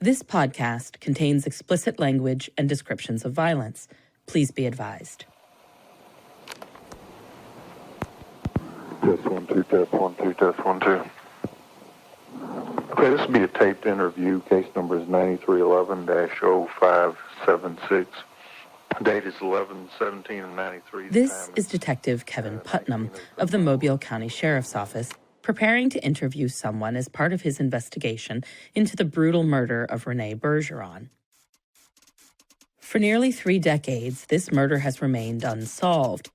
This podcast contains explicit language and descriptions of violence. Please be advised. Test 1, 2, test 1, 2, test 1, 2. Okay, this will be a taped interview. Case number is 9311-0576. Date is 11/17/93. This is Detective Kevin Putnam of the Mobile County Sheriff's Office, preparing to interview someone as part of his investigation into the brutal murder of Renée Bergeron. For nearly 3 decades, this murder has remained unsolved.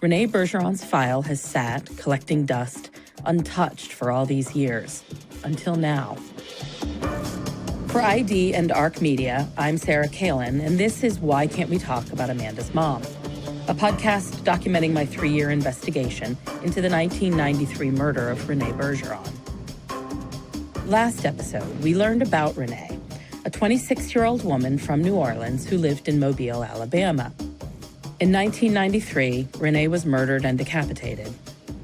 Renée Bergeron's file has sat, collecting dust, untouched for all these years, until now. For ID and ARC Media, I'm Sarah Kalin, and this is Why Can't We Talk About Amanda's Mom, a podcast documenting my 3-year investigation into the 1993 murder of Renée Bergeron. Last episode, we learned about Renée, a 26-year-old woman from New Orleans who lived in Mobile, Alabama. In 1993, Renée was murdered and decapitated,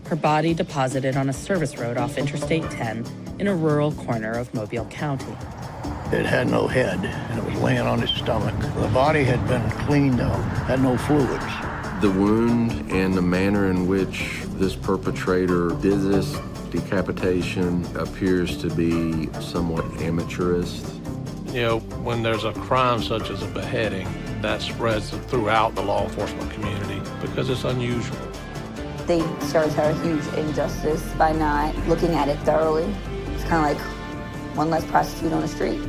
her body deposited on a service road off Interstate 10 in a rural corner of Mobile County. It had no head, and it was laying on its stomach. The body had been cleaned out, had no fluids. The wound and the manner in which this perpetrator did this decapitation appears to be somewhat amateurist. You know, when there's a crime such as a beheading, that spreads throughout the law enforcement community because it's unusual. They served her a huge injustice by not looking at it thoroughly. It's kind of like one less prostitute on the street.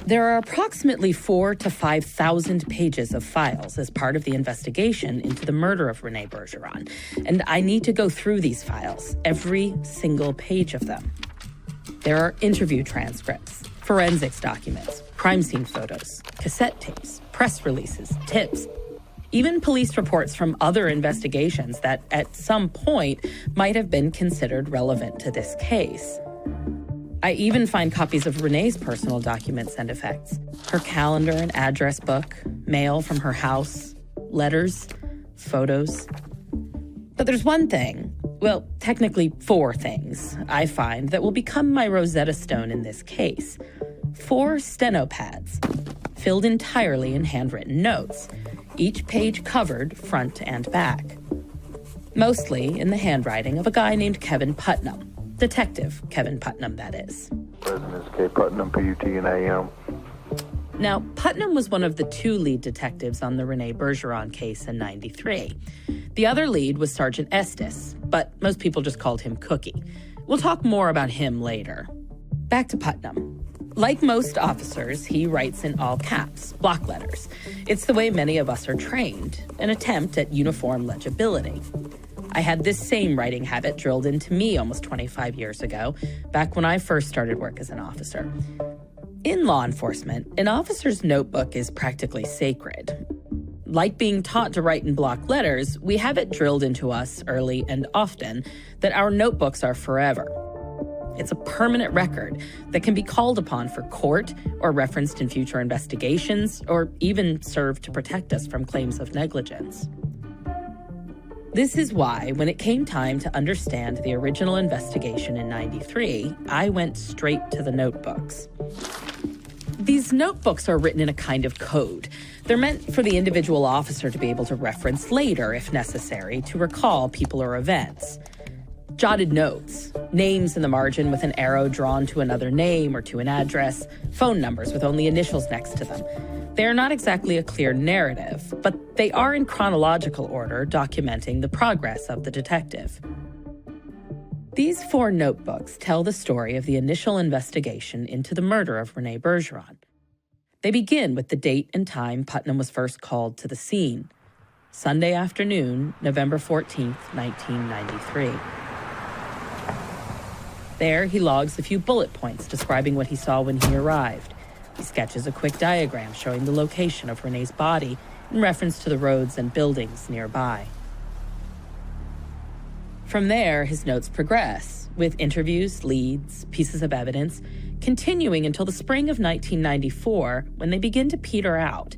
There are approximately 4,000 to 5,000 pages of files as part of the investigation into the murder of Renée Bergeron, and I need to go through these files, every single page of them. There are interview transcripts, forensics documents, crime scene photos, cassette tapes, press releases, tips, even police reports from other investigations that at some point might have been considered relevant to this case. I even find copies of Renée's personal documents and effects, her calendar and address book, mail from her house, letters, photos. But there's one thing, well, technically 4 things, I find that will become my Rosetta Stone in this case. 4 steno pads, filled entirely in handwritten notes, each page covered front and back. Mostly in the handwriting of a guy named Kevin Putnam. Detective Kevin Putnam, that is. President K. Putnam, P-U-T-N-A-M. Now, Putnam was one of the 2 lead detectives on the Renée Bergeron case in '93. The other lead was Sergeant Estes, but most people just called him Cookie. We'll talk more about him later. Back to Putnam. Like most officers, he writes in all caps, block letters. It's the way many of us are trained, an attempt at uniform legibility. I had this same writing habit drilled into me almost 25 years ago, back when I first started work as an officer. In law enforcement, an officer's notebook is practically sacred. Like being taught to write in block letters, we have it drilled into us early and often that our notebooks are forever. It's a permanent record that can be called upon for court or referenced in future investigations or even serve to protect us from claims of negligence. This is why, when it came time to understand the original investigation in '93, I went straight to the notebooks. These notebooks are written in a kind of code. They're meant for the individual officer to be able to reference later, if necessary, to recall people or events. Jotted notes, names in the margin with an arrow drawn to another name or to an address, phone numbers with only initials next to them. They are not exactly a clear narrative, but they are in chronological order, documenting the progress of the detective. These 4 notebooks tell the story of the initial investigation into the murder of Renée Bergeron. They begin with the date and time Putnam was first called to the scene, Sunday afternoon, November 14th, 1993. There, he logs a few bullet points describing what he saw when he arrived. He sketches a quick diagram showing the location of Renée's body in reference to the roads and buildings nearby. From there, his notes progress, with interviews, leads, pieces of evidence, continuing until the spring of 1994, when they begin to peter out.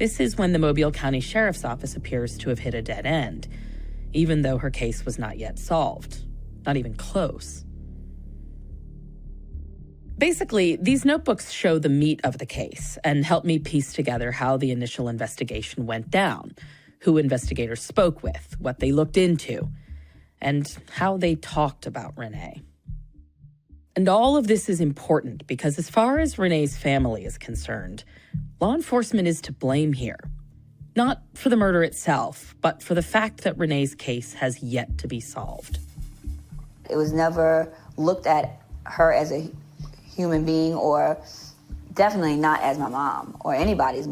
This is when the Mobile County Sheriff's Office appears to have hit a dead end, even though her case was not yet solved. Not even close. Basically, these notebooks show the meat of the case and help me piece together how the initial investigation went down, who investigators spoke with, what they looked into, and how they talked about Renée. And all of this is important because as far as Renée's family is concerned, law enforcement is to blame here. Not for the murder itself, but for the fact that Renée's case has yet to be solved. It was never looked at her as a human being, or definitely not as my mom or anybody's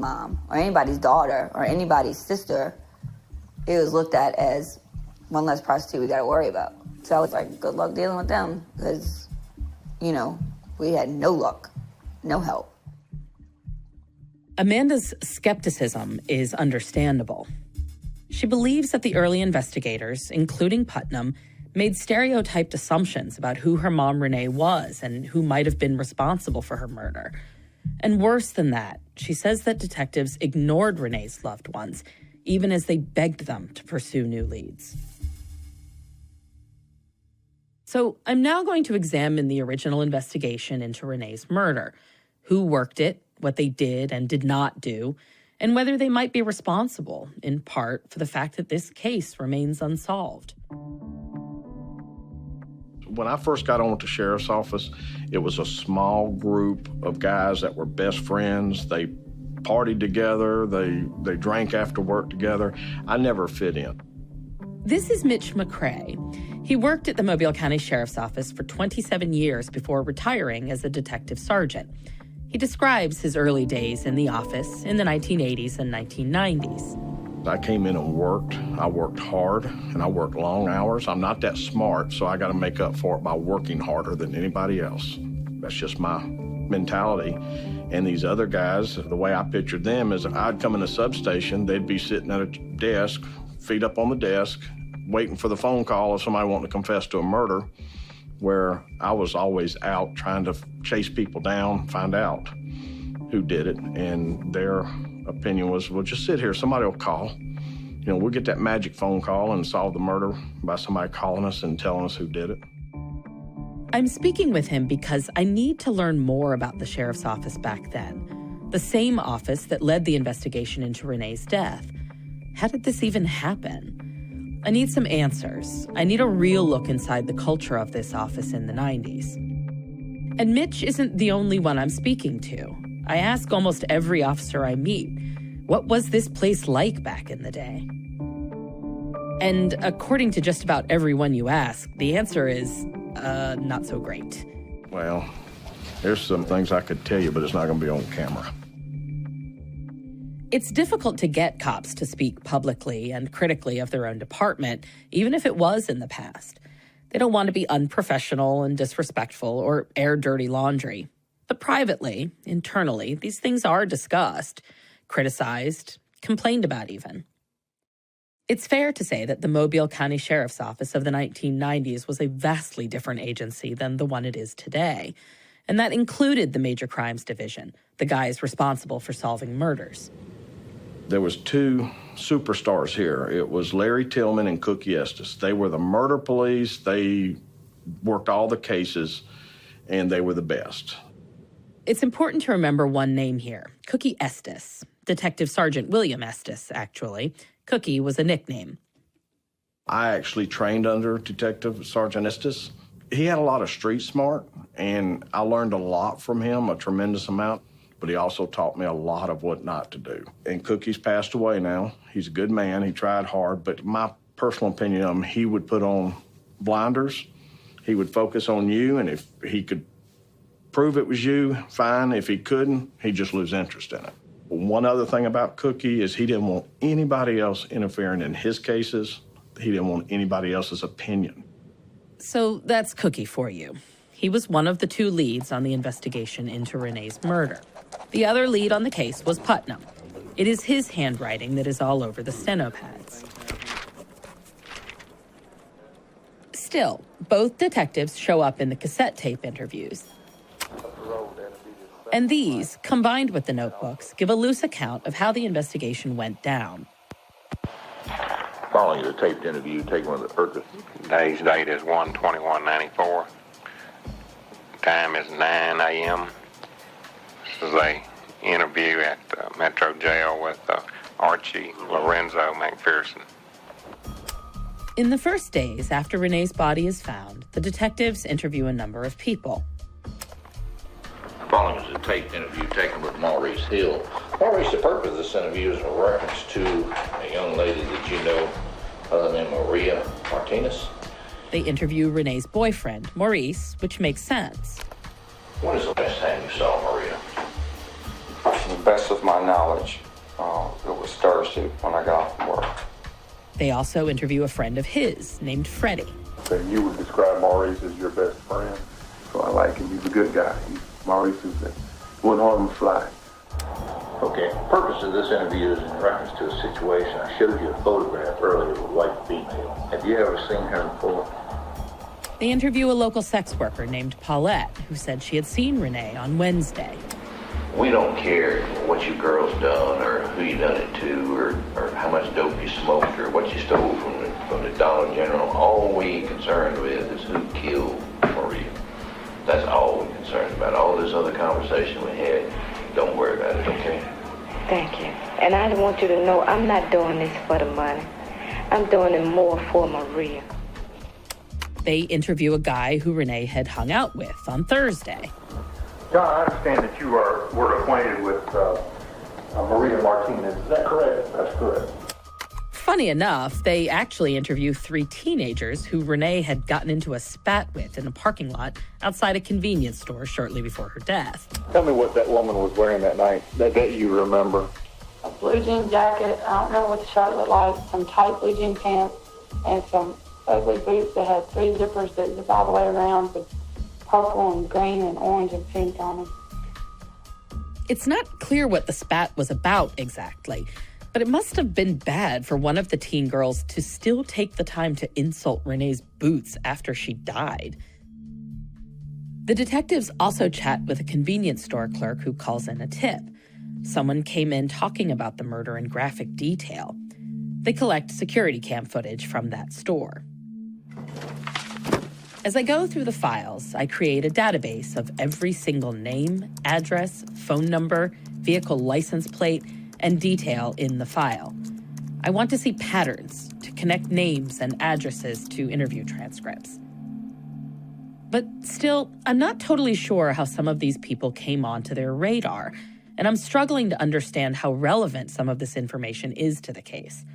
daughter or anybody's sister. It was looked at as one less prostitute we got to worry about. So I was like, good luck dealing with them, because, we had no luck, no help. Amanda's skepticism is understandable. She believes that the early investigators, including Putnam, made stereotyped assumptions about who her mom Renée was and who might have been responsible for her murder. And worse than that, she says that detectives ignored Renée's loved ones, even as they begged them to pursue new leads. So I'm now going to examine the original investigation into Renée's murder, who worked it, what they did and did not do, and whether they might be responsible, in part, for the fact that this case remains unsolved. When I first got on with the sheriff's office, it was a small group of guys that were best friends. They partied together, they drank after work together. I never fit in. This is Mitch McCrae. He worked at the Mobile County Sheriff's Office for 27 years before retiring as a detective sergeant. He describes his early days in the office in the 1980s and 1990s. I came in and worked. I worked hard, and I worked long hours. I'm not that smart, so I got to make up for it by working harder than anybody else. That's just my mentality. And these other guys, the way I pictured them is I'd come in a substation, they'd be sitting at a desk, feet up on the desk, waiting for the phone call of somebody wanting to confess to a murder, where I was always out trying to chase people down, find out who did it. And their opinion was, well, just sit here, somebody will call. We'll get that magic phone call and solve the murder by somebody calling us and telling us who did it. I'm speaking with him because I need to learn more about the sheriff's office back then, the same office that led the investigation into Renée's death. How did this even happen? I need some answers. I need a real look inside the culture of this office in the 90s. And Mitch isn't the only one I'm speaking to. I ask almost every officer I meet, what was this place like back in the day? And according to just about everyone you ask, the answer is, not so great. Well, there's some things I could tell you, but it's not going to be on camera. It's difficult to get cops to speak publicly and critically of their own department, even if it was in the past. They don't want to be unprofessional and disrespectful or air dirty laundry. But privately, internally, these things are discussed, criticized, complained about even. It's fair to say that the Mobile County Sheriff's Office of the 1990s was a vastly different agency than the one it is today. And that included the Major Crimes Division, the guys responsible for solving murders. There was two superstars here. It was Larry Tillman and Cookie Estes. They were the murder police. They worked all the cases, and they were the best. It's important to remember one name here, Cookie Estes. Detective Sergeant William Estes, actually. Cookie was a nickname. I actually trained under Detective Sergeant Estes. He had a lot of street smart, and I learned a lot from him, a tremendous amount. But he also taught me a lot of what not to do. And Cookie's passed away now. He's a good man. He tried hard. But my personal opinion of him, he would put on blinders. He would focus on you. And if he could prove it was you, fine. If he couldn't, he'd just lose interest in it. One other thing about Cookie is he didn't want anybody else interfering in his cases. He didn't want anybody else's opinion. So that's Cookie for you. He was one of the two leads on the investigation into Renée's murder. The other lead on the case was Putnam. It is his handwriting that is all over the steno pads. Still, both detectives show up in the cassette tape interviews. And these, combined with the notebooks, give a loose account of how the investigation went down. Following the taped interview taken with the Urquhart. Today's date is 1/21/94. Time is 9 a.m. This is a interview at Metro Jail with Archie Lorenzo McPherson. In the first days after Renee's body is found, the detectives interview a number of people. Following is a taped interview taken with Maurice Hill. Maurice, the purpose of this interview is a reference to a young lady that you know other than Maria Martinez. They interview Renee's boyfriend, Maurice, which makes sense. When is the last time you saw Maria? To the best of my knowledge, it was Thursday when I got off from work. They also interview a friend of his named Freddie. And you would describe Maurice as your best friend. So I like him. He's a good guy. Maurice wouldn't harm him fly. Okay, the purpose of this interview is in reference to a situation. I showed you a photograph earlier of a white female. Have you ever seen her before? They interview a local sex worker named Paulette, who said she had seen Renee on Wednesday. We don't care what you girls done or who you done it to or how much dope you smoked or what you stole from the Dollar General. All we concerned with is who killed Maria. That's all we're concerned about. All this other conversation we had, don't worry about it, okay? Thank you. And I want you to know I'm not doing this for the money. I'm doing it more for Maria. They interview a guy who Renee had hung out with on Thursday. John, I understand that you were acquainted with Maria Martinez. Is that correct? That's correct. Funny enough, they actually interview 3 teenagers who Renee had gotten into a spat with in a parking lot outside a convenience store shortly before her death. Tell me what that woman was wearing that night, that you remember. A blue jean jacket, I don't know what the shirt looked like, some tight blue jean pants, and some ugly boots that had 3 zippers that zip all the way around with purple and green and orange and pink on them. It's not clear what the spat was about exactly, but it must have been bad for one of the teen girls to still take the time to insult Renee's boots after she died. The detectives also chat with a convenience store clerk who calls in a tip. Someone came in talking about the murder in graphic detail. They collect security cam footage from that store. As I go through the files, I create a database of every single name, address, phone number, vehicle license plate, and detail in the file. I want to see patterns, to connect names and addresses to interview transcripts. But still, I'm not totally sure how some of these people came onto their radar, and I'm struggling to understand how relevant some of this information is to the case.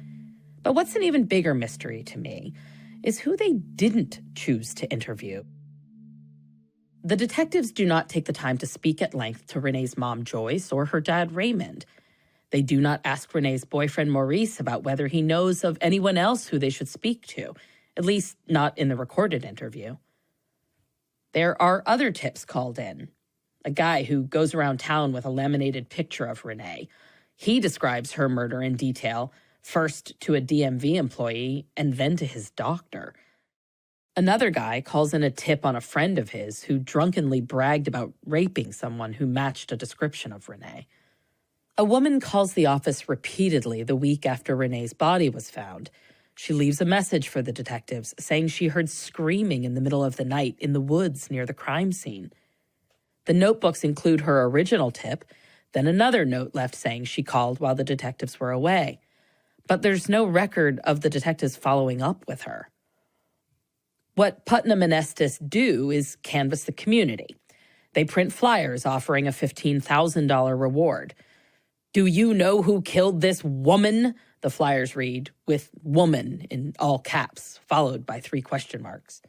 But what's an even bigger mystery to me is who they didn't choose to interview. The detectives do not take the time to speak at length to Renee's mom, Joyce, or her dad, Raymond. They do not ask Renee's boyfriend, Maurice, about whether he knows of anyone else who they should speak to, at least not in the recorded interview. There are other tips called in. A guy who goes around town with a laminated picture of Renee. He describes her murder in detail, first to a DMV employee and then to his doctor. Another guy calls in a tip on a friend of his who drunkenly bragged about raping someone who matched a description of Renee. A woman calls the office repeatedly the week after Renee's body was found. She leaves a message for the detectives saying she heard screaming in the middle of the night in the woods near the crime scene. The notebooks include her original tip, then another note left saying she called while the detectives were away. But there's no record of the detectives following up with her. What Putnam and Estes do is canvass the community. They print flyers offering a $15,000 reward. "Do you know who killed this woman?" the flyers read, with "woman" in all caps, followed by 3 question marks.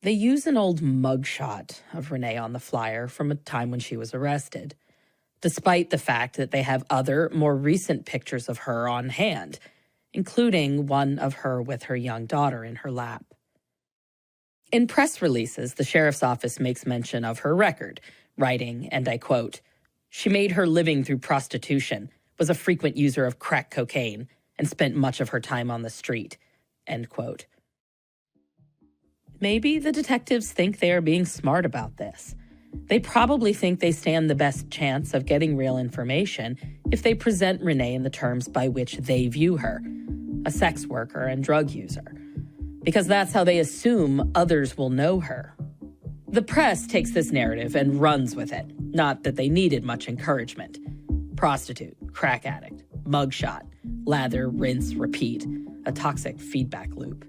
They use an old mugshot of Renee on the flyer from a time when she was arrested, despite the fact that they have other, more recent pictures of her on hand, including one of her with her young daughter in her lap. In press releases, the sheriff's office makes mention of her record, writing, and I quote, "She made her living through prostitution, was a frequent user of crack cocaine, and spent much of her time on the street," end quote. Maybe the detectives think they are being smart about this. They probably think they stand the best chance of getting real information if they present Renée in the terms by which they view her, a sex worker and drug user, because that's how they assume others will know her. The press takes this narrative and runs with it, not that they needed much encouragement. Prostitute, crack addict, mugshot, lather, rinse, repeat, a toxic feedback loop.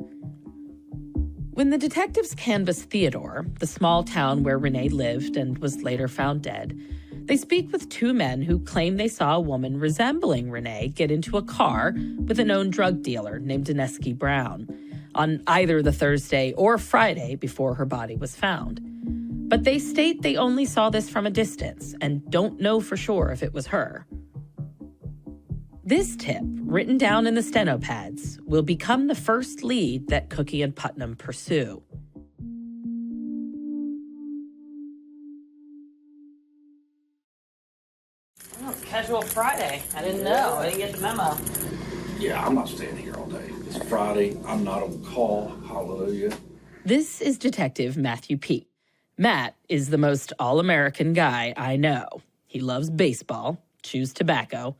When the detectives canvass Theodore, the small town where Renée lived and was later found dead, they speak with two men who claim they saw a woman resembling Renée get into a car with a known drug dealer named Denesky Brown on either the Thursday or Friday before her body was found. But they state they only saw this from a distance and don't know for sure if it was her. This tip, written down in the steno pads, will become the first lead that Cookie and Putnam pursue. Oh, it's casual Friday. I didn't know. I didn't get the memo. Yeah, I'm not staying here all day. It's Friday. I'm not on call. Hallelujah. This is Detective Matthew P. Matt is the most all-American guy I know. He loves baseball, chews tobacco,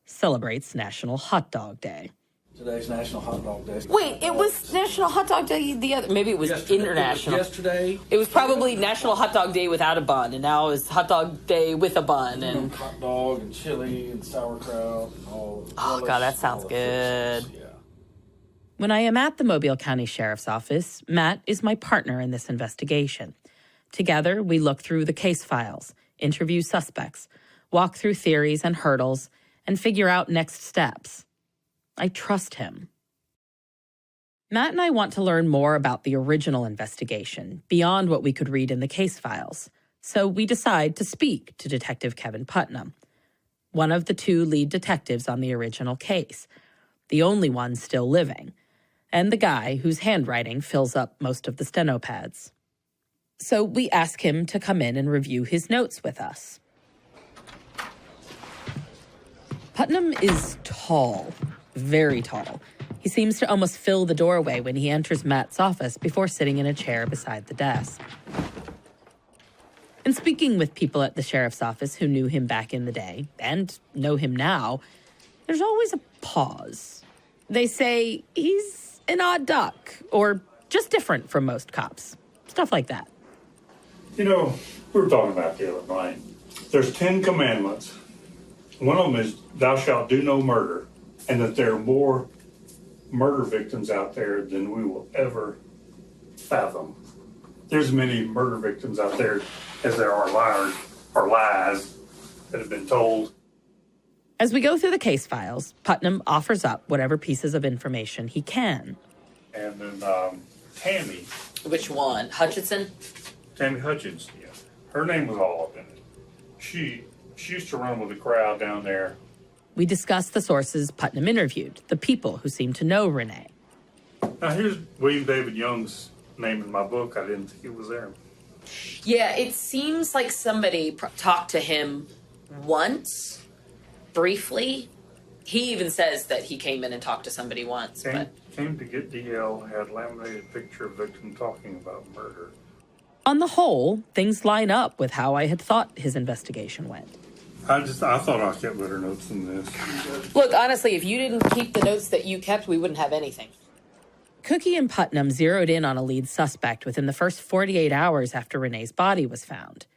celebrates National Hot Dog Day. Today's National Hot Dog Day. Wait, it was National Hot Dog Day the other... Maybe it was international. Yesterday. It was probably National Hot Dog Day without a bun, and now it's Hot Dog Day with a bun. And hot dog and chili and sauerkraut and all. Oh, God, that sounds good. Yeah. When I am at the Mobile County Sheriff's Office, Matt is my partner in this investigation. Together, we look through the case files, interview suspects, walk through theories and hurdles, and figure out next steps. I trust him. Matt and I want to learn more about the original investigation, beyond what we could read in the case files. So we decide to speak to Detective Kevin Putnam, one of the two lead detectives on the original case, the only one still living, and the guy whose handwriting fills up most of the steno pads. So we ask him to come in and review his notes with us. Putnam is tall, very tall. He seems to almost fill the doorway when he enters Matt's office before sitting in a chair beside the desk. In speaking with people at the sheriff's office who knew him back in the day and know him now, there's always a pause. They say he's an odd duck or just different from most cops, stuff like that. You know, we were talking about the other night. There's 10 commandments. One of them is, thou shalt do no murder, and that there are more murder victims out there than we will ever fathom. There's as many murder victims out there as there are lies that have been told. As we go through the case files, Putnam offers up whatever pieces of information he can. And then Tammy. Which one? Hutchinson? Tammy Hutchins, yeah. Her name was all up in it. She used to run with the crowd down there. We discuss the sources Putnam interviewed, the people who seem to know Renée. Now here's William David Young's name in my book. I didn't think it was there. Yeah, it seems like somebody talked to him once, briefly. He even says that he came in and talked to somebody once. Came to get DL, had laminated picture of victim talking about murder. On the whole, things line up with how I had thought his investigation went. I thought I kept better notes than this. Look, honestly, if you didn't keep the notes that you kept, we wouldn't have anything. Cookie and Putnam zeroed in on a lead suspect within the first 48 hours after Renée's body was found.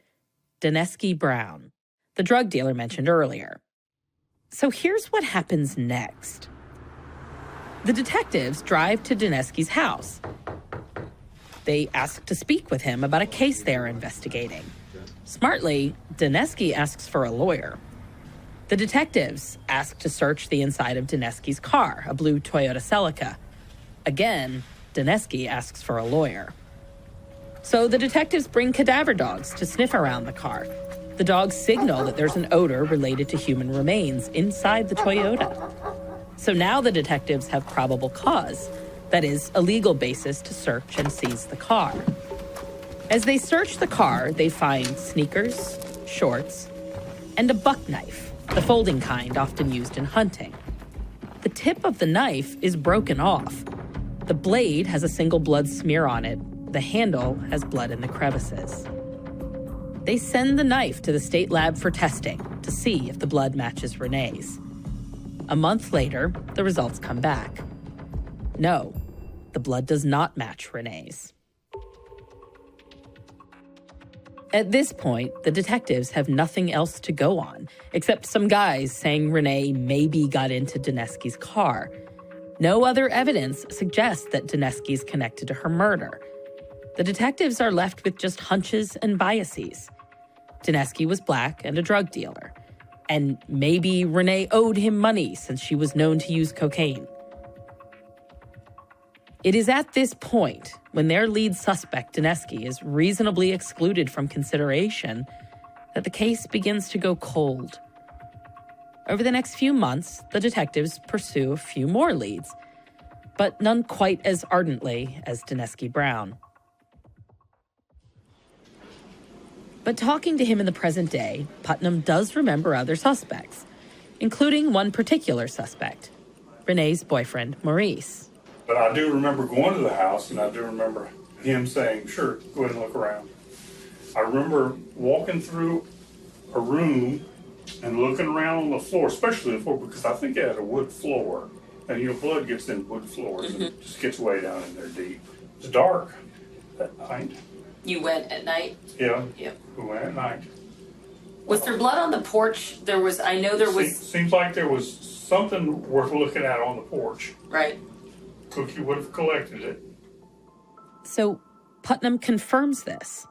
Denesky Brown, the drug dealer mentioned earlier. So here's what happens next. The detectives drive to Denesky's house. They ask to speak with him about a case they are investigating. Smartly, Denesky asks for a lawyer. The detectives ask to search the inside of Denesky's car, a blue Toyota Celica. Again, Denesky asks for a lawyer. So the detectives bring cadaver dogs to sniff around the car. The dogs signal that there's an odor related to human remains inside the Toyota. So now the detectives have probable cause, that is, a legal basis to search and seize the car. As they search the car, they find sneakers, shorts, and a buck knife, the folding kind often used in hunting. The tip of the knife is broken off. The blade has a single blood smear on it. The handle has blood in the crevices. They send the knife to the state lab for testing to see if the blood matches Renée's. A month later, the results come back. No, the blood does not match Renée's. At this point, the detectives have nothing else to go on, except some guys saying Renée maybe got into Dineski's car. No other evidence suggests that Dineski's connected to her murder. The detectives are left with just hunches and biases. Dineski was black and a drug dealer. And maybe Renée owed him money since she was known to use cocaine. It is at this point, when their lead suspect, Dineski, is reasonably excluded from consideration, that the case begins to go cold. Over the next few months, the detectives pursue a few more leads, but none quite as ardently as Dineski Brown. But talking to him in the present day, Putnam does remember other suspects, including one particular suspect, Renée's boyfriend, Maurice. But I do remember going to the house, and I do remember him saying, sure, go ahead and look around. I remember walking through a room and looking around on the floor, especially the floor, because I think it had a wood floor. And, blood gets in wood floors and it just gets way down in there deep. It's dark at night. You went at night? Yeah. Yep. We went at night. Was there blood on the porch? I know there was... Seems like there was something worth looking at on the porch. Right. Cookie would have collected it. So Putnam confirms this.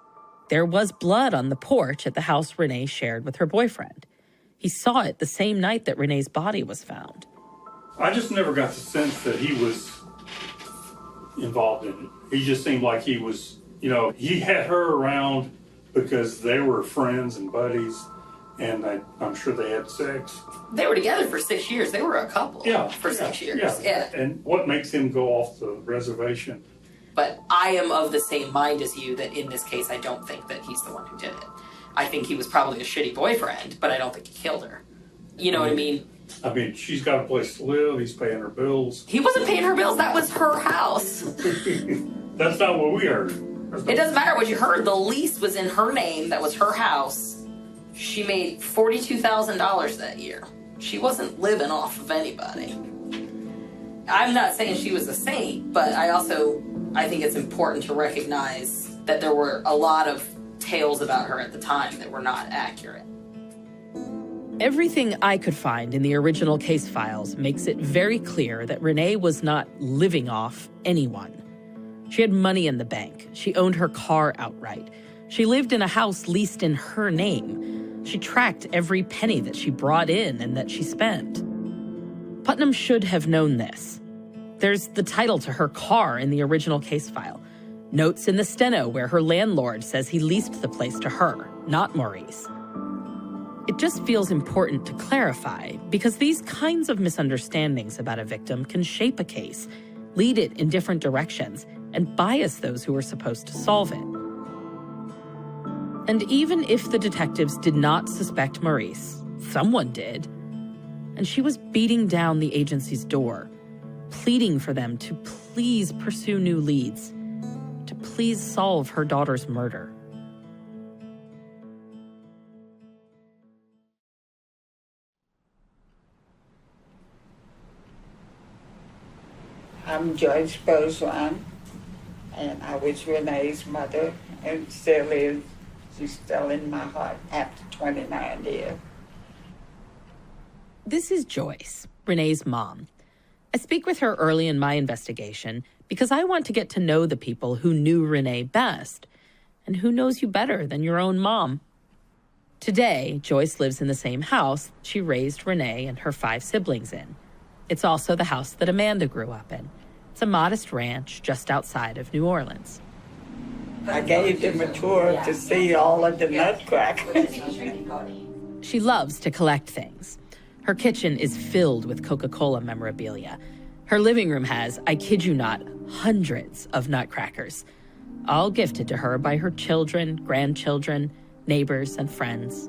There was blood on the porch at the house Renée shared with her boyfriend. He saw it the same night that Renée's body was found. I just never got the sense that he was involved in it. He just seemed like he was, he had her around because they were friends and buddies, and I'm sure they had sex. They were together for 6 years. They were a couple for 6 years. Yeah. And what makes him go off the reservation? But I am of the same mind as you that in this case, I don't think that he's the one who did it. I think he was probably a shitty boyfriend, but I don't think he killed her. You know what I mean? I mean, she's got a place to live. He's paying her bills. He wasn't paying her bills. That was her house. That's not what we heard. It doesn't matter what you heard. The lease was in her name. That was her house. She made $42,000 that year. She wasn't living off of anybody. I'm not saying she was a saint, but I think it's important to recognize that there were a lot of tales about her at the time that were not accurate. Everything I could find in the original case files makes it very clear that Renée was not living off anyone. She had money in the bank. She owned her car outright. She lived in a house leased in her name. She tracked every penny that she brought in and that she spent. Putnam should have known this. There's the title to her car in the original case file. Notes in the steno where her landlord says he leased the place to her, not Maurice. It just feels important to clarify because these kinds of misunderstandings about a victim can shape a case, lead it in different directions, and bias those who are supposed to solve it. And even if the detectives did not suspect Maurice, someone did. And she was beating down the agency's door, pleading for them to please pursue new leads, to please solve her daughter's murder. I'm Joyce Bergeron, and I was Renée's mother, and still is. She's still in my heart after 29 years. This is Joyce, Renée's mom. I speak with her early in my investigation because I want to get to know the people who knew Renée best, and who knows you better than your own mom. Today, Joyce lives in the same house she raised Renée and her 5 siblings in. It's also the house that Amanda grew up in. It's a modest ranch just outside of New Orleans. I gave them a tour to see all of the nutcrackers. She loves to collect things. Her kitchen is filled with Coca-Cola memorabilia. Her living room has, I kid you not, hundreds of nutcrackers, all gifted to her by her children, grandchildren, neighbors, and friends.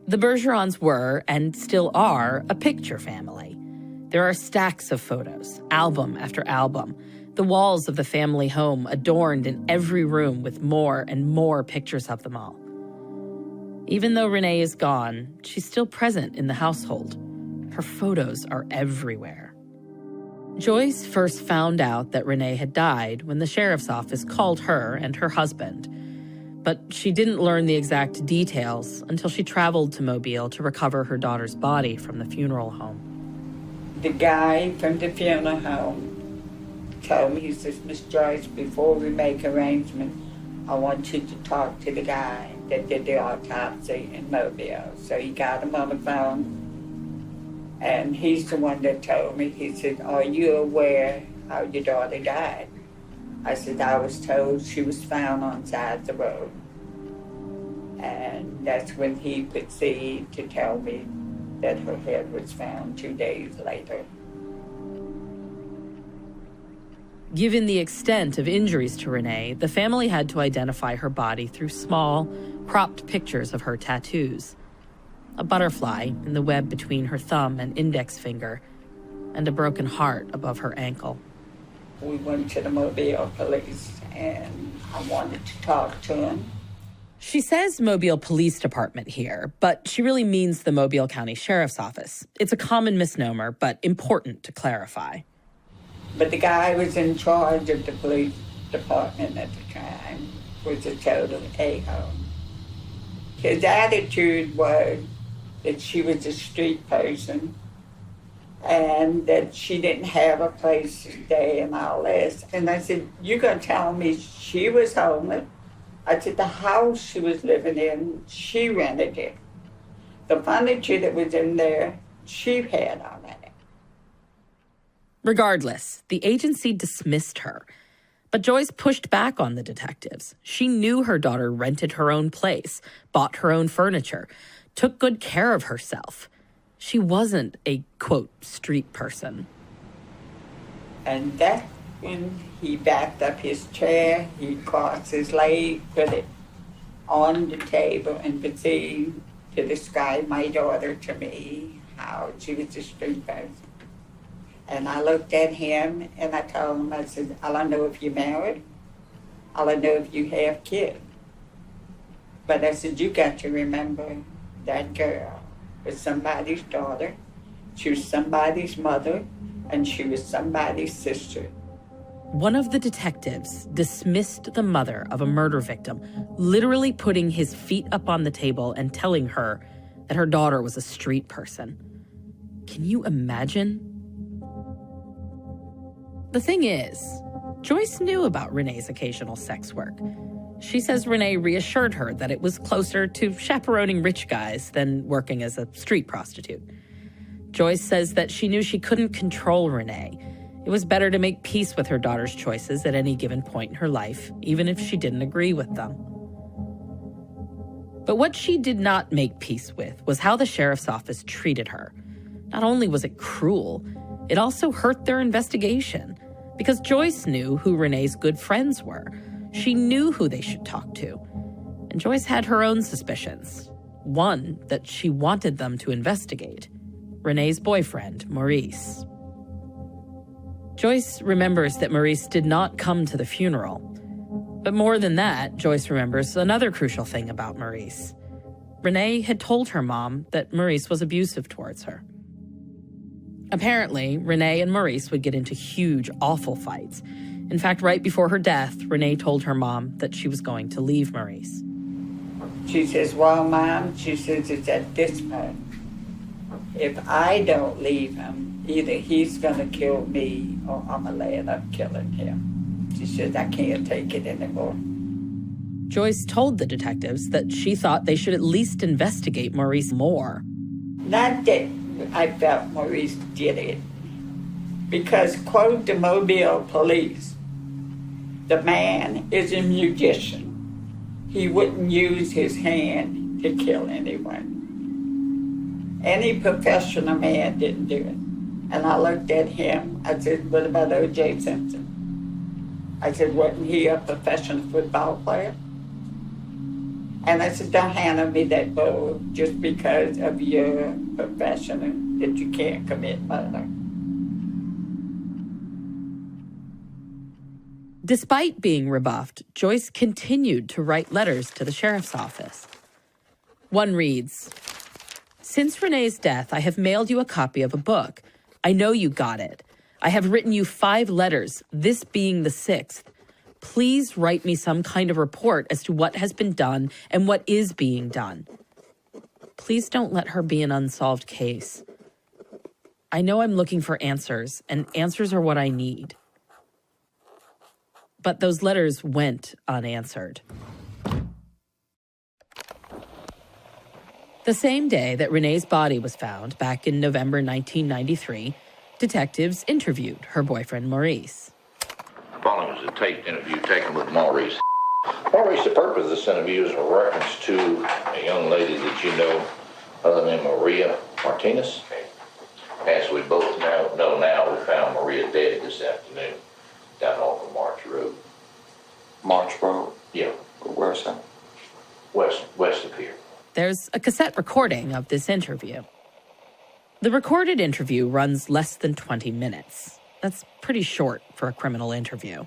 The Bergerons were, and still are, a picture family. There are stacks of photos, album after album, the walls of the family home adorned in every room with more and more pictures of them all. Even though Renée is gone, she's still present in the household. Her photos are everywhere. Joyce first found out that Renée had died when the sheriff's office called her and her husband. But she didn't learn the exact details until she traveled to Mobile to recover her daughter's body from the funeral home. The guy from the funeral home told me, he says, Miss Joyce, before we make arrangements, I want you to talk to the guy that did the autopsy in Mobile. So he got him on the phone, and he's the one that told me, he said, are you aware how your daughter died? I said, I was told she was found on the side of the road. And that's when he proceeded to tell me that her head was found 2 days later. Given the extent of injuries to Renée, the family had to identify her body through small, cropped pictures of her tattoos. A butterfly in the web between her thumb and index finger, and a broken heart above her ankle. We went to the Mobile police, and I wanted to talk to him. She says Mobile Police Department here, but she really means the Mobile County Sheriff's Office. It's a common misnomer, but important to clarify. But the guy was in charge of the police department at the time, was a total a-hole. His attitude was that she was a street person and that she didn't have a place to stay and all this. And I said, you gonna tell me she was homeless? I said, the house she was living in, she rented it. The furniture that was in there, she had already. Regardless, the agency dismissed her. But Joyce pushed back on the detectives. She knew her daughter rented her own place, bought her own furniture, took good care of herself. She wasn't a, quote, street person. And that's when he backed up his chair, he crossed his leg, put it on the table, and proceeded to describe my daughter to me, how she was a street person. And I looked at him and I told him, I said, I don't know if you're married. I don't know if you have kids. But I said, you got to remember that girl was somebody's daughter, she was somebody's mother, and she was somebody's sister. One of the detectives dismissed the mother of a murder victim, literally putting his feet up on the table and telling her that her daughter was a street person. Can you imagine? The thing is, Joyce knew about Renée's occasional sex work. She says Renée reassured her that it was closer to chaperoning rich guys than working as a street prostitute. Joyce says that she knew she couldn't control Renée. It was better to make peace with her daughter's choices at any given point in her life, even if she didn't agree with them. But what she did not make peace with was how the sheriff's office treated her. Not only was it cruel, it also hurt their investigation. Because Joyce knew who Renée's good friends were. She knew who they should talk to. And Joyce had her own suspicions. One that she wanted them to investigate. Renée's boyfriend, Maurice. Joyce remembers that Maurice did not come to the funeral. But more than that, Joyce remembers another crucial thing about Maurice. Renée had told her mom that Maurice was abusive towards her. Apparently, Renée and Maurice would get into huge, awful fights. In fact, right before her death, Renée told her mom that she was going to leave Maurice. She says, well, Mom, she says, it's at this point. If I don't leave him, either he's going to kill me or I'm going to end up killing him. She says, I can't take it anymore. Joyce told the detectives that she thought they should at least investigate Maurice more. Not that I felt Maurice did it. Because, quote the Mobile police, the man is a musician. He wouldn't use his hand to kill anyone. Any professional man didn't do it. And I looked at him, I said, what about O.J. Simpson? I said, wasn't he a professional football player? And I said, don't handle me that bowl just because of your profession that you can't commit murder. Despite being rebuffed, Joyce continued to write letters to the sheriff's office. One reads, "Since Renee's death, I have mailed you a copy of a book. I know you got it. I have written you 5 letters, this being the 6th. Please write me some kind of report as to what has been done and what is being done. Please don't let her be an unsolved case. I know I'm looking for answers, and answers are what I need." But those letters went unanswered. The same day that Renee's body was found, back in November 1993, detectives interviewed her boyfriend, Maurice. Following was a taped interview taken with Maurice. Maurice, the purpose of this interview is a reference to a young lady that you know, other than Maria Martinez. As we both know now, we found Maria dead this afternoon down off of March Road. March Road? Yeah. Where's that? West of here. There's a cassette recording of this interview. The recorded interview runs less than 20 minutes. That's pretty short for a criminal interview.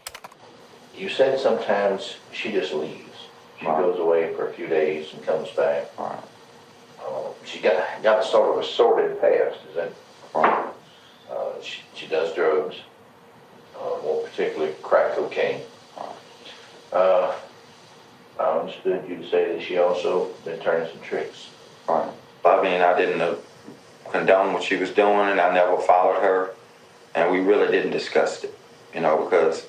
You said sometimes she just leaves. She goes away for a few days and comes back. Right. She got a sort of a sordid past, is that right? She does drugs, more particularly crack cocaine. I understood you to say that she also been turning some tricks. Right. I mean, I didn't condone what she was doing, and I never followed her, and we really didn't discuss it, because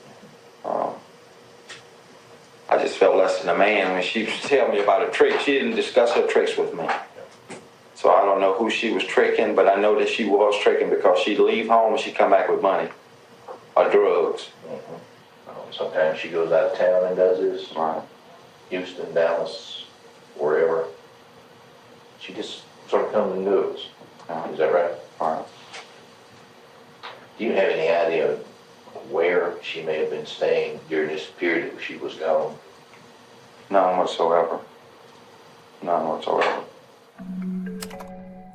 I just felt less than a man when she used to tell me about a trick. She didn't discuss her tricks with me. So I don't know who she was tricking, but I know that she was tricking because she'd leave home and she'd come back with money or drugs. Mm-hmm. Sometimes she goes out of town and does this. Right. Houston, Dallas, wherever. She just sort of comes and goes. Is that right? Right. Do you have any idea where she may have been staying during this period that she was gone? None whatsoever. None whatsoever.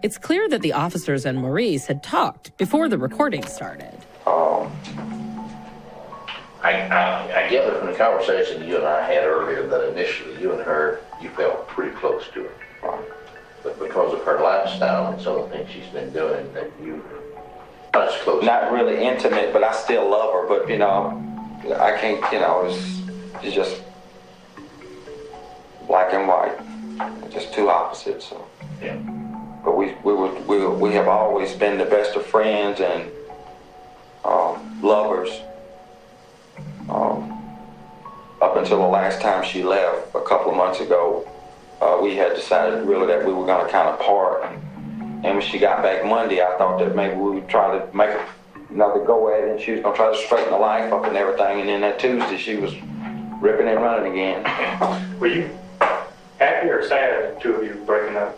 It's clear that the officers and Maurice had talked before the recording started. I gather from the conversation you and I had earlier that initially you and her, you felt pretty close to her. Right. But because of her lifestyle and some of the things she's been doing, that you not as close. Not really intimate, but I still love her. But I can't. It's just black and white, just two opposites. So. Yeah. But we have always been the best of friends and lovers. Up until the last time she left, a couple of months ago, we had decided really that we were going to kind of part. And when she got back Monday, I thought that maybe we would try to make another go at it, and she was going to try to straighten the life up and everything. And then that Tuesday, she was ripping and running again. Were you happy or sad, the two of you breaking up?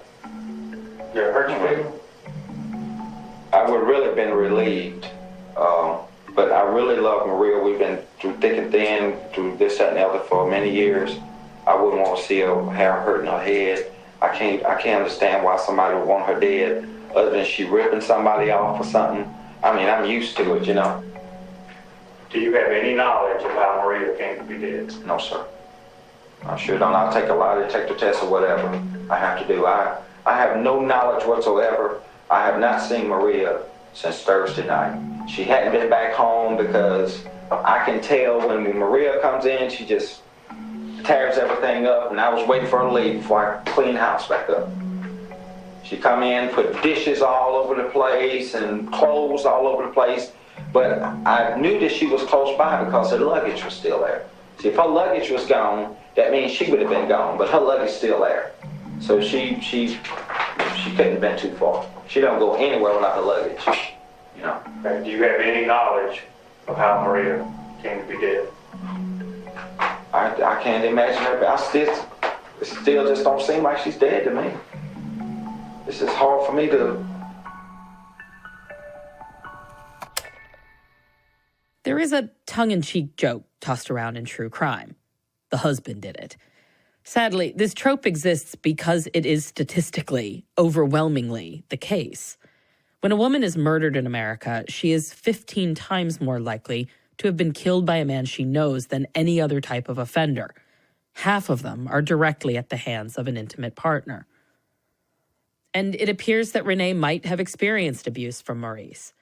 Did it hurt you, baby? I would really have been relieved. But I really love Maria. We've been through thick and thin, through this, that, and the other for many years. I wouldn't want to see her hair hurting her head. I can't understand why somebody would want her dead, other than she ripping somebody off or something. I mean, I'm used to it, Do you have any knowledge of how Maria came to be dead? No, sir. I sure don't. I'll take a lie detector test or whatever I have to do. I have no knowledge whatsoever. I have not seen Maria since Thursday night. She hadn't been back home because I can tell when Maria comes in, she just tears everything up, and I was waiting for her to leave before I clean the house back up. She come in, put dishes all over the place and clothes all over the place, but I knew that she was close by because her luggage was still there. See, if her luggage was gone, that means she would have been gone, but her luggage is still there. So she couldn't have been too far. She don't go anywhere without her luggage, Okay. Do you have any knowledge of how Maria came to be dead? I can't imagine her, but it still just don't seem like she's dead to me. It's just hard for me to... There is a tongue-in-cheek joke tossed around in true crime. The husband did it. Sadly, this trope exists because it is statistically, overwhelmingly, the case. When a woman is murdered in America, she is 15 times more likely to have been killed by a man she knows than any other type of offender. Half of them are directly at the hands of an intimate partner. And it appears that Renée might have experienced abuse from Maurice.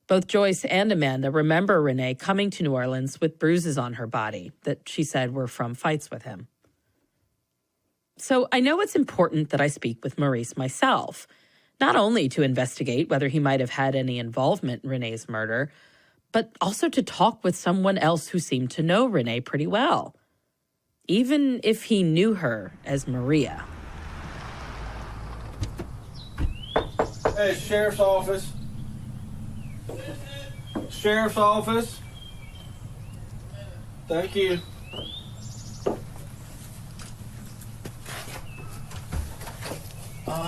Both Joyce and Amanda remember Renée coming to New Orleans with bruises on her body that she said were from fights with him. So I know it's important that I speak with Maurice myself, not only to investigate whether he might have had any involvement in Renée's murder, but also to talk with someone else who seemed to know Renée pretty well, even if he knew her as Maria. Hey, Sheriff's Office. Sheriff's Office. Thank you.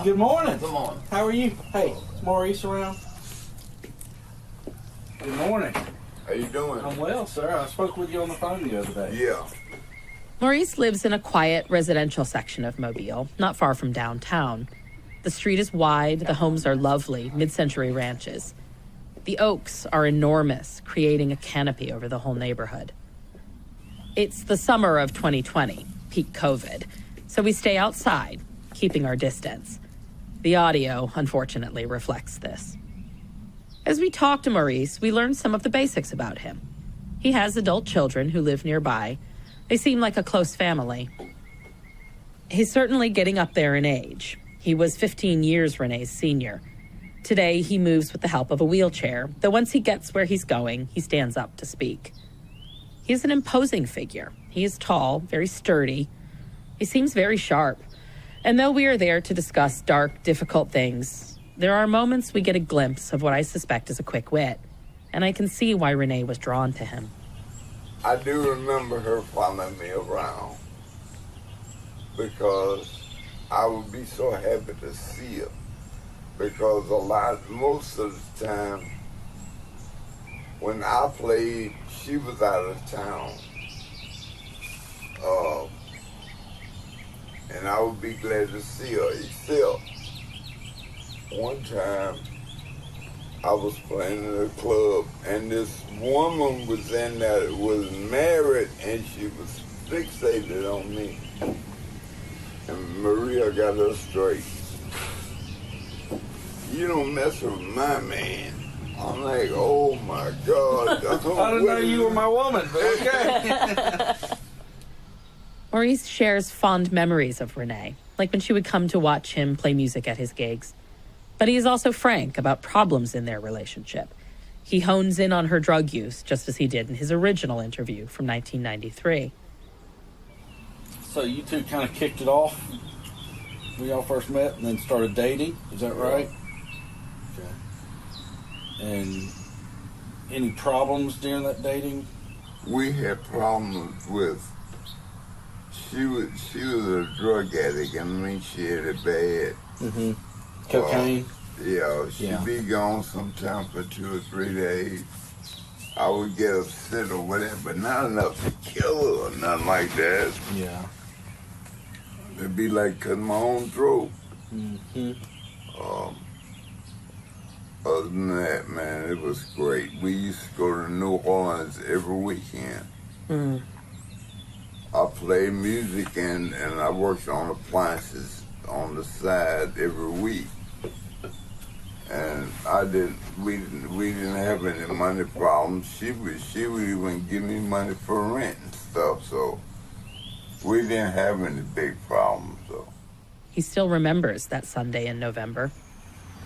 Good morning. Good morning. How are you? Hey, is Maurice around? Good morning. How you doing? I'm well, sir. I spoke with you on the phone the other day. Yeah. Maurice lives in a quiet residential section of Mobile, not far from downtown. The street is wide, the homes are lovely, mid-century ranches. The oaks are enormous, creating a canopy over the whole neighborhood. It's the summer of 2020, peak COVID, so we stay outside, keeping our distance. The audio, unfortunately, reflects this. As we talk to Maurice, we learn some of the basics about him. He has adult children who live nearby. They seem like a close family. He's certainly getting up there in age. He was 15 years Renée's senior. Today, he moves with the help of a wheelchair, though once he gets where he's going, he stands up to speak. He's an imposing figure. He is tall, very sturdy. He seems very sharp. And though we are there to discuss dark, difficult things, there are moments we get a glimpse of what I suspect is a quick wit, and I can see why Renée was drawn to him. I do remember her following me around because I would be so happy to see her. Because most of the time, when I played, she was out of town. And I would be glad to see her, except one time I was playing in a club and this woman was in there, was married, and she was fixated on me. And Maria got her straight. You don't mess with my man. I'm like, oh my God. I didn't know you were my woman, but okay. Maurice shares fond memories of Renée, like when she would come to watch him play music at his gigs. But he is also frank about problems in their relationship. He hones in on her drug use, just as he did in his original interview from 1993. So you two kind of kicked it off when y'all first met and then started dating, is that right? Okay. And any problems during that dating? We had problems with, she was a drug addict. I mean, she had it bad. Mm-hmm. Cocaine? She'd be gone sometime for 2 or 3 days. I would get upset or whatever, but not enough to kill her or nothing like that. Yeah. It'd be like cutting my own throat. Mm-hmm. Other than that, man, it was great. We used to go to New Orleans every weekend. Mm. I played music and I worked on appliances on the side every week. And we didn't have any money problems. She would even give me money for rent and stuff, so we didn't have any big problems, though. He still remembers that Sunday in November.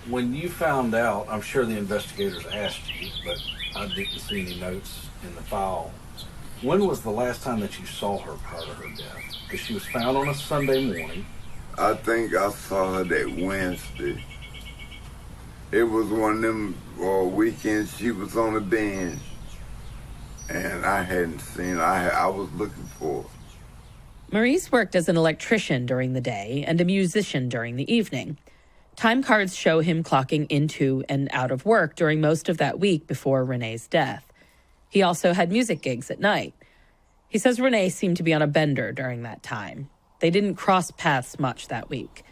When you found out, I'm sure the investigators asked you, but I didn't see any notes in the file. When was the last time that you saw her prior to her death? Because she was found on a Sunday morning. I think I saw her that Wednesday. It was one of them weekends she was on the bench, and I hadn't seen her. I was looking for her. Maurice worked as an electrician during the day and a musician during the evening. Time cards show him clocking into and out of work during most of that week before Renée's death. He also had music gigs at night. He says Renée seemed to be on a bender during that time. They didn't cross paths much that week.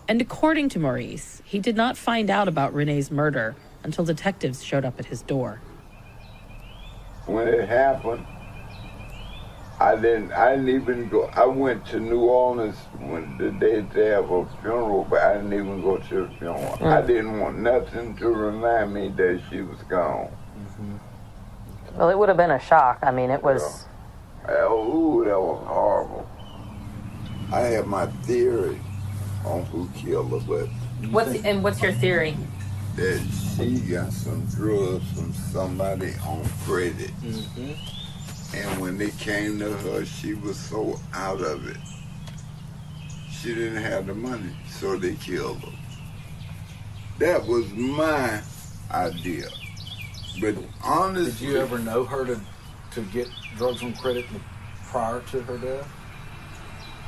And according to Maurice, he did not find out about Renée's murder until detectives showed up at his door. When it happened, I didn't even go. I went to New Orleans when the day they have a funeral, but I didn't even go to the funeral. Right. I didn't want nothing to remind me that she was gone. Well, it would have been a shock. I mean, it was... Oh, that was horrible. I have my theory on who killed her, but... What's your theory? That she got some drugs from somebody on credit. And when they came to her, she was so out of it. She didn't have the money, so they killed her. That was my idea. But honestly... Did you ever know her to get drugs on credit prior to her death?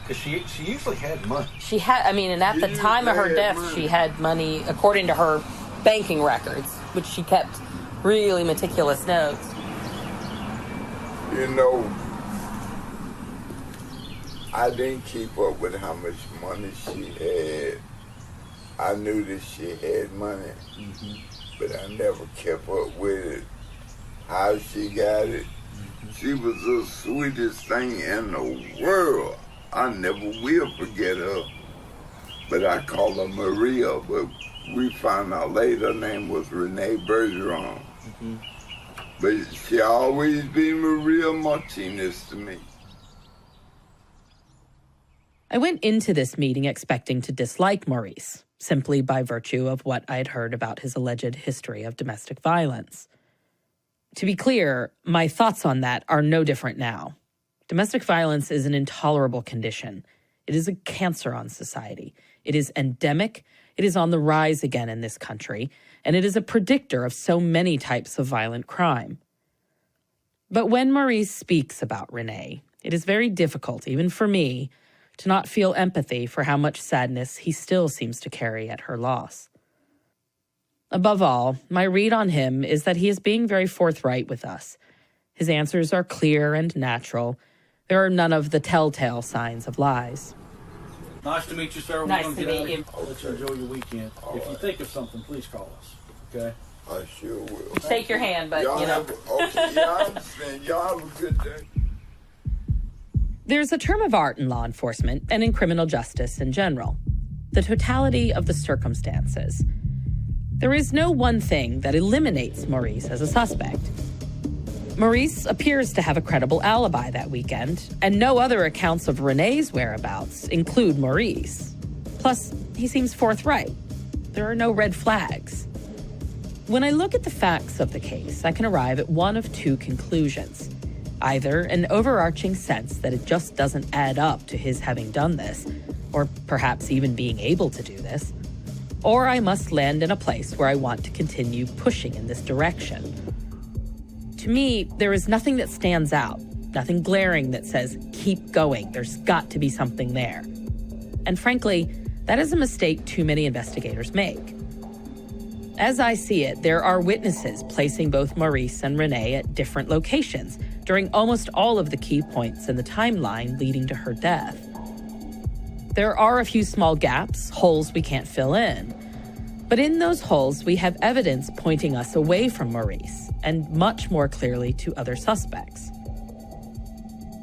Because she usually had money. She had, I mean, and at the time of her death, she had money, according to her banking records, which she kept really meticulous notes. You know, I didn't keep up with how much money she had. I knew that she had money, but I never kept up with it. How she got it. She was the sweetest thing in the world. I never will forget her. But I call her Maria, but we found out later her name was Renée Bergeron. But she always been Maria Martinez to me. I went into this meeting expecting to dislike Maurice, simply by virtue of what I'd heard about his alleged history of domestic violence. To be clear, my thoughts on that are no different now. Domestic violence is an intolerable condition. It is a cancer on society. It is endemic. It is on the rise again in this country, and it is a predictor of so many types of violent crime. But when Maurice speaks about Renée, it is very difficult, even for me, to not feel empathy for how much sadness he still seems to carry at her loss. Above all, my read on him is that he is being very forthright with us. His answers are clear and natural. There are none of the telltale signs of lies. Nice to meet you, sir. Nice to meet you. I'll let you enjoy your weekend. If you think of something, please call us. Okay? I sure will. Shake your hand, but, y'all you know. Okay, yeah, I understand. Y'all have a good day. There's a term of art in law enforcement and in criminal justice in general: the totality of the circumstances. There is no one thing that eliminates Maurice as a suspect. Maurice appears to have a credible alibi that weekend, and no other accounts of Renée's whereabouts include Maurice. Plus, he seems forthright. There are no red flags. When I look at the facts of the case, I can arrive at one of two conclusions. Either an overarching sense that it just doesn't add up to his having done this, or perhaps even being able to do this, or I must land in a place where I want to continue pushing in this direction. To me, there is nothing that stands out, nothing glaring that says, keep going, there's got to be something there. And frankly, that is a mistake too many investigators make. As I see it, there are witnesses placing both Maurice and Renée at different locations during almost all of the key points in the timeline leading to her death. There are a few small gaps, holes we can't fill in. But in those holes, we have evidence pointing us away from Maurice and much more clearly to other suspects.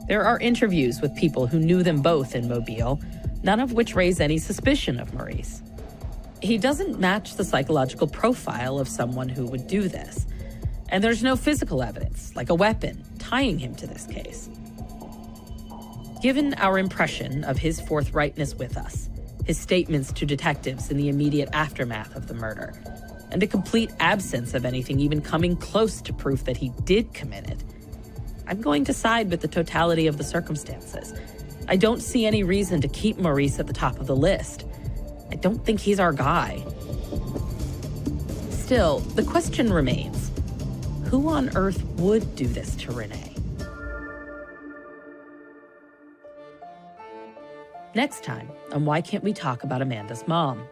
There are interviews with people who knew them both in Mobile, none of which raise any suspicion of Maurice. He doesn't match the psychological profile of someone who would do this. And there's no physical evidence, like a weapon, tying him to this case. Given our impression of his forthrightness with us, his statements to detectives in the immediate aftermath of the murder, and a complete absence of anything even coming close to proof that he did commit it, I'm going to side with the totality of the circumstances. I don't see any reason to keep Maurice at the top of the list. I don't think he's our guy. Still, the question remains, who on earth would do this to Renée? Next time on Why Can't We Talk About Amanda's Mom?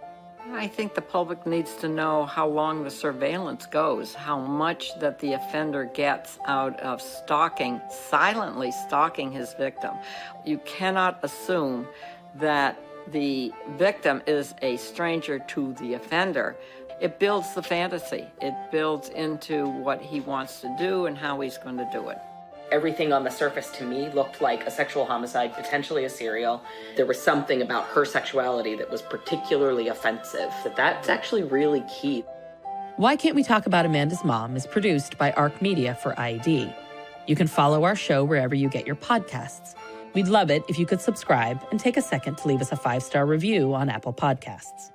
I think the public needs to know how long the surveillance goes, how much that the offender gets out of stalking, silently stalking his victim. You cannot assume that the victim is a stranger to the offender. It builds the fantasy. It builds into what he wants to do and how he's going to do it. Everything on the surface to me looked like a sexual homicide, potentially a serial. There was something about her sexuality that was particularly offensive. That's actually really key. Why Can't We Talk About Amanda's Mom is produced by ARC Media for ID. You can follow our show wherever you get your podcasts. We'd love it if you could subscribe and take a second to leave us a 5-star review on Apple Podcasts.